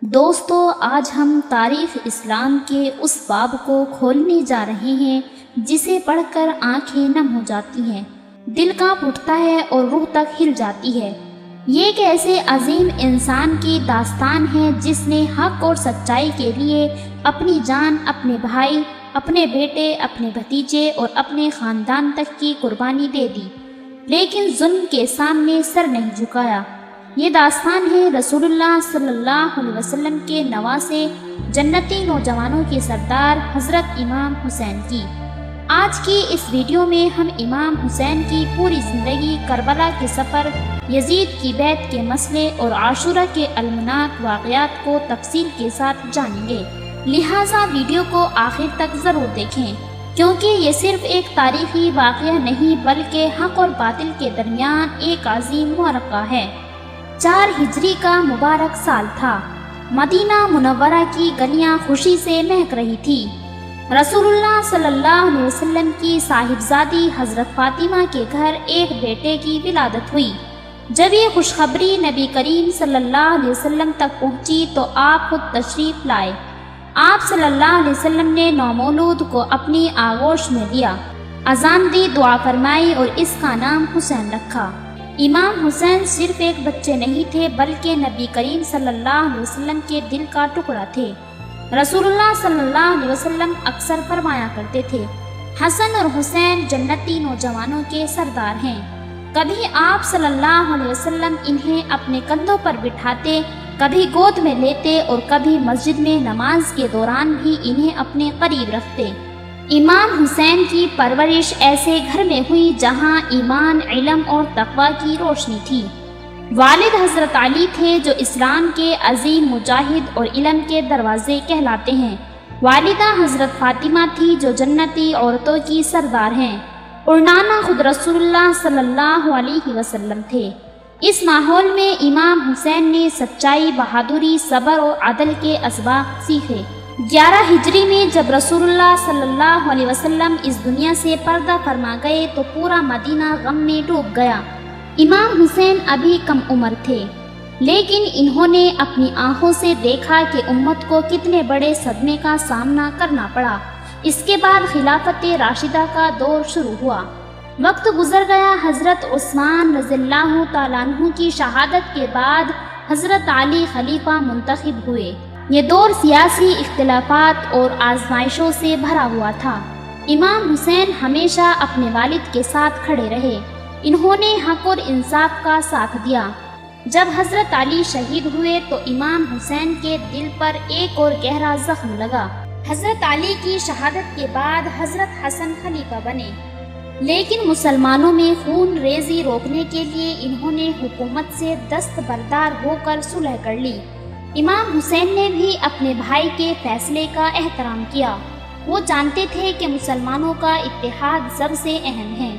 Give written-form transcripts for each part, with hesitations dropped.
دوستو، آج ہم تاریخ اسلام کے اس باب کو کھولنے جا رہے ہیں جسے پڑھ کر آنکھیں نم ہو جاتی ہیں، دل کانپ اٹھتا ہے اور روح تک ہل جاتی ہے۔ یہ ایک ایسے عظیم انسان کی داستان ہے جس نے حق اور سچائی کے لیے اپنی جان، اپنے بھائی، اپنے بیٹے، اپنے بھتیجے اور اپنے خاندان تک کی قربانی دے دی، لیکن ظلم کے سامنے سر نہیں جھکایا۔ یہ داستان ہے رسول اللہ صلی اللہ علیہ وسلم کے نواسے، جنتی نوجوانوں کے سردار حضرت امام حسین کی۔ آج کی اس ویڈیو میں ہم امام حسین کی پوری زندگی، کربلا کے سفر، یزید کی بیعت کے مسئلے اور عاشورہ کے المناک واقعات کو تفصیل کے ساتھ جانیں گے، لہٰذا ویڈیو کو آخر تک ضرور دیکھیں، کیونکہ یہ صرف ایک تاریخی واقعہ نہیں بلکہ حق اور باطل کے درمیان ایک عظیم معرکہ ہے۔ 4 ہجری کا مبارک سال تھا۔ مدینہ منورہ کی گلیاں خوشی سے مہک رہی تھی۔ رسول اللہ صلی اللہ علیہ وسلم کی صاحبزادی حضرت فاطمہ کے گھر ایک بیٹے کی ولادت ہوئی۔ جب یہ خوشخبری نبی کریم صلی اللہ علیہ وسلم تک پہنچی تو آپ خود تشریف لائے۔ آپ صلی اللہ علیہ وسلم نے نومولود کو اپنی آغوش میں لیا، اذان دی، دعا فرمائی اور اس کا نام حسین رکھا۔ امام حسین صرف ایک بچے نہیں تھے بلکہ نبی کریم صلی اللہ علیہ وسلم کے دل کا ٹکڑا تھے۔ رسول اللہ صلی اللہ علیہ وسلم اکثر فرمایا کرتے تھے، حسن اور حسین جنتی نوجوانوں کے سردار ہیں۔ کبھی آپ صلی اللہ علیہ وسلم انہیں اپنے کندھوں پر بٹھاتے، کبھی گود میں لیتے اور کبھی مسجد میں نماز کے دوران بھی انہیں اپنے قریب رکھتے۔ امام حسین کی پرورش ایسے گھر میں ہوئی جہاں ایمان، علم اور تقوی کی روشنی تھی۔ والد حضرت علی تھے جو اسلام کے عظیم مجاہد اور علم کے دروازے کہلاتے ہیں۔ والدہ حضرت فاطمہ تھی جو جنتی عورتوں کی سردار ہیں، اور نانا خود رسول اللہ صلی اللہ علیہ وسلم تھے۔ اس ماحول میں امام حسین نے سچائی، بہادری، صبر اور عدل کے اسباق سیکھے۔ 11 ہجری میں جب رسول اللہ صلی اللہ علیہ وسلم اس دنیا سے پردہ فرما گئے تو پورا مدینہ غم میں ڈوب گیا۔ امام حسین ابھی کم عمر تھے، لیکن انہوں نے اپنی آنکھوں سے دیکھا کہ امت کو کتنے بڑے صدمے کا سامنا کرنا پڑا۔ اس کے بعد خلافت راشدہ کا دور شروع ہوا۔ وقت گزر گیا۔ حضرت عثمان رضی اللہ تعالیٰ عنہ کی شہادت کے بعد حضرت علی خلیفہ منتخب ہوئے۔ یہ دور سیاسی اختلافات اور آزمائشوں سے بھرا ہوا تھا۔ امام حسین ہمیشہ اپنے والد کے ساتھ کھڑے رہے۔ انہوں نے حق اور انصاف کا ساتھ دیا۔ جب حضرت علی شہید ہوئے تو امام حسین کے دل پر ایک اور گہرا زخم لگا۔ حضرت علی کی شہادت کے بعد حضرت حسن خلیفہ بنے، لیکن مسلمانوں میں خون ریزی روکنے کے لیے انہوں نے حکومت سے دستبردار ہو کر صلح کر لی۔ امام حسین نے بھی اپنے بھائی کے فیصلے کا احترام کیا۔ وہ جانتے تھے کہ مسلمانوں کا اتحاد سب سے اہم ہے۔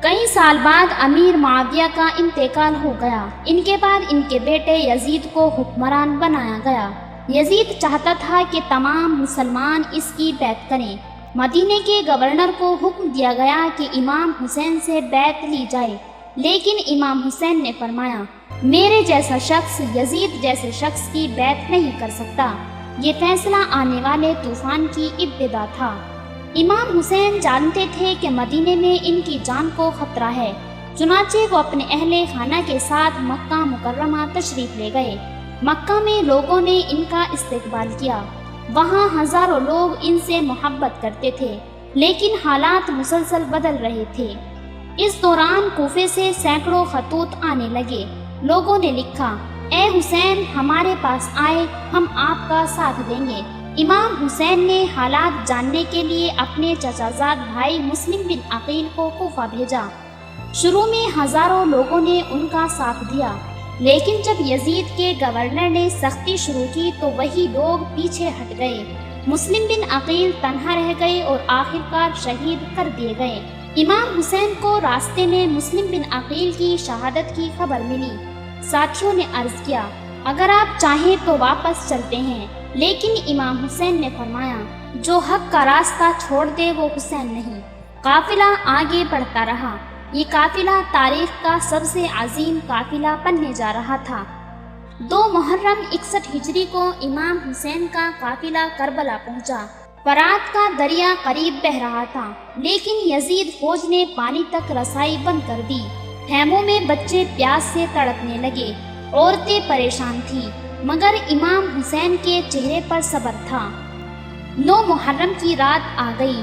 کئی سال بعد امیر معاویہ کا انتقال ہو گیا۔ ان کے بعد ان کے بیٹے یزید کو حکمران بنایا گیا۔ یزید چاہتا تھا کہ تمام مسلمان اس کی بیعت کریں۔ مدینے کے گورنر کو حکم دیا گیا کہ امام حسین سے بیعت لی جائے، لیکن امام حسین نے فرمایا، میرے جیسا شخص یزید جیسے شخص کی بیعت نہیں کر سکتا۔ یہ فیصلہ آنے والے طوفان کی ابتدا تھا۔ امام حسین جانتے تھے کہ مدینے میں ان کی جان کو خطرہ ہے، چنانچہ وہ اپنے اہل خانہ کے ساتھ مکہ مکرمہ تشریف لے گئے۔ مکہ میں لوگوں نے ان کا استقبال کیا۔ وہاں ہزاروں لوگ ان سے محبت کرتے تھے، لیکن حالات مسلسل بدل رہے تھے۔ اس دوران کوفے سے سینکڑوں خطوط آنے لگے۔ لوگوں نے لکھا، اے حسین، ہمارے پاس آئے، ہم آپ کا ساتھ دیں گے۔ امام حسین نے حالات جاننے کے لیے اپنے چچا زاد بھائی مسلم بن عقیل کو کوفہ بھیجا۔ شروع میں ہزاروں لوگوں نے ان کا ساتھ دیا، لیکن جب یزید کے گورنر نے سختی شروع کی تو وہی لوگ پیچھے ہٹ گئے۔ مسلم بن عقیل تنہا رہ گئے اور آخرکار شہید کر دیے گئے۔ امام حسین کو راستے میں مسلم بن عقیل کی شہادت کی خبر ملی۔ ساتھیوں نے عرض کیا، اگر آپ چاہیں تو واپس چلتے ہیں، لیکن امام حسین نے فرمایا، جو حق کا راستہ چھوڑ دے وہ حسین نہیں۔ قافلہ آگے بڑھتا رہا۔ یہ قافلہ تاریخ کا سب سے عظیم قافلہ بننے جا رہا تھا۔ 2 محرم 61 ہجری کو امام حسین کا قافلہ کربلا پہنچا۔ فرات کا دریا قریب بہہ رہا تھا، لیکن یزید فوج نے پانی تک رسائی بند کر دی۔ خیموں میں بچے پیاس سے تڑپنے لگے، عورتیں پریشان تھیں، مگر امام حسین کے چہرے پر صبر تھا۔ 9 محرم کی رات آ گئی۔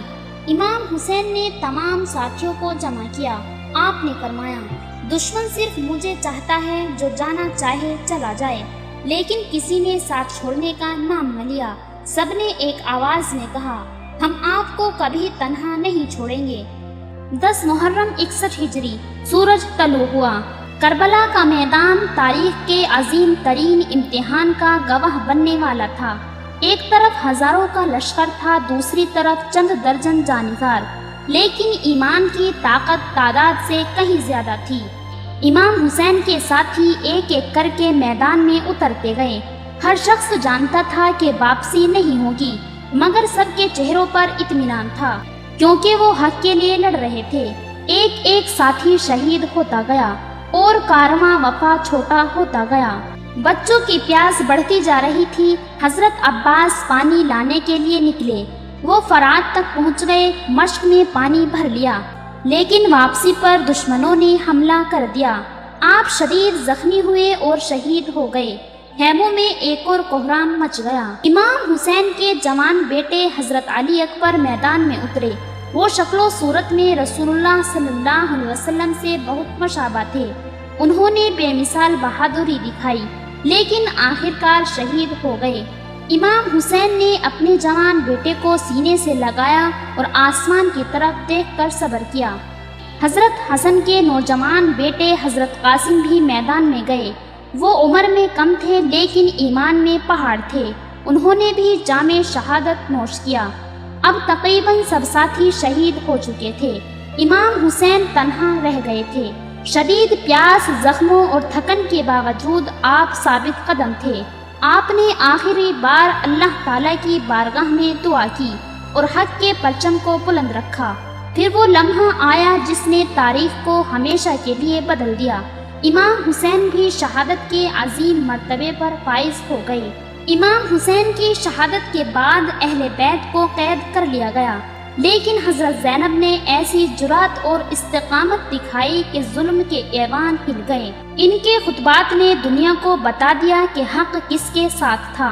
امام حسین نے تمام ساتھیوں کو جمع کیا۔ آپ نے فرمایا، دشمن صرف مجھے چاہتا ہے، جو جانا چاہے چلا جائے، لیکن کسی نے ساتھ چھوڑنے کا نام نہ لیا۔ سب نے ایک آواز میں کہا، ہم آپ کو کبھی تنہا نہیں چھوڑیں گے۔ 10 محرم 61 ہجری سورج طلوع ہوا۔ کربلا کا میدان تاریخ کے عظیم ترین امتحان کا گواہ بننے والا تھا۔ ایک طرف ہزاروں کا لشکر تھا، دوسری طرف چند درجن جانکار، لیکن ایمان کی طاقت تعداد سے کہیں زیادہ تھی۔ امام حسین کے ساتھی ایک ایک کر کے میدان میں اترتے گئے۔ ہر شخص جانتا تھا کہ واپسی نہیں ہوگی، مگر سب کے چہروں پر اطمینان تھا، کیونکہ وہ حق کے لیے لڑ رہے تھے۔ ایک ایک ساتھی شہید ہوتا گیا اور کارواں وفا چھوٹا ہوتا گیا۔ بچوں کی پیاس بڑھتی جا رہی تھی۔ حضرت عباس پانی لانے کے لیے نکلے۔ وہ فرات تک پہنچ گئے، مشق میں پانی بھر لیا، لیکن واپسی پر دشمنوں نے حملہ کر دیا۔ آپ شدید زخمی ہوئے اور شہید ہو گئے۔ خیموں میں ایک اور کوہرام مچ گیا۔ امام حسین کے جوان بیٹے حضرت علی اکبر میدان میں اترے۔ وہ شکل و صورت میں رسول اللہ صلی اللہ علیہ وسلم سے بہت مشابہ تھے۔ انہوں نے بے مثال بہادری دکھائی، لیکن آخرکار شہید ہو گئے۔ امام حسین نے اپنے جوان بیٹے کو سینے سے لگایا اور آسمان کی طرف دیکھ کر صبر کیا۔ حضرت حسن کے نوجوان بیٹے حضرت قاسم بھی میدان میں گئے۔ وہ عمر میں کم تھے، لیکن ایمان میں پہاڑ تھے۔ انہوں نے بھی جام شہادت نوش کیا۔ اب تقریباً سب ساتھی شہید ہو چکے تھے۔ امام حسین تنہا رہ گئے تھے۔ شدید پیاس، زخموں اور تھکن کے باوجود آپ ثابت قدم تھے۔ آپ نے آخری بار اللہ تعالیٰ کی بارگاہ میں دعا کی اور حق کے پرچم کو بلند رکھا۔ پھر وہ لمحہ آیا جس نے تاریخ کو ہمیشہ کے لیے بدل دیا۔ امام حسین بھی شہادت کے عظیم مرتبے پر فائز ہو گئے۔ امام حسین کی شہادت کے بعد اہل بیت کو قید کر لیا گیا، لیکن حضرت زینب نے ایسی جرات اور استقامت دکھائی کہ ظلم کے ایوان ہل گئے۔ ان کے خطبات نے دنیا کو بتا دیا کہ حق کس کے ساتھ تھا۔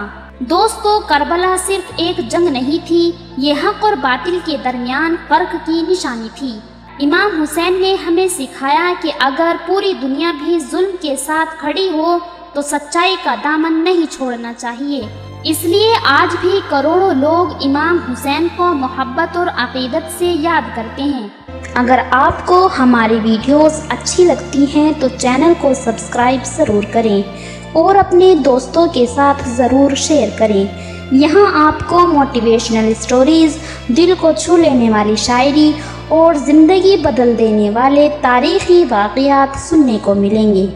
دوستو، کربلا صرف ایک جنگ نہیں تھی، یہ حق اور باطل کے درمیان فرق کی نشانی تھی۔ امام حسین نے ہمیں سکھایا کہ اگر پوری دنیا بھی ظلم کے ساتھ کھڑی ہو تو سچائی کا دامن نہیں چھوڑنا چاہیے۔ اس لیے آج بھی کروڑوں لوگ امام حسین کو محبت اور عقیدت سے یاد کرتے ہیں۔ اگر آپ کو ہماری ویڈیوز اچھی لگتی ہیں تو چینل کو سبسکرائب ضرور کریں اور اپنے دوستوں کے ساتھ ضرور شیئر کریں۔ یہاں آپ کو موٹیویشنل سٹوریز، دل کو چھو لینے والی شاعری اور زندگی بدل دینے والے تاریخی واقعات سننے کو ملیں گے۔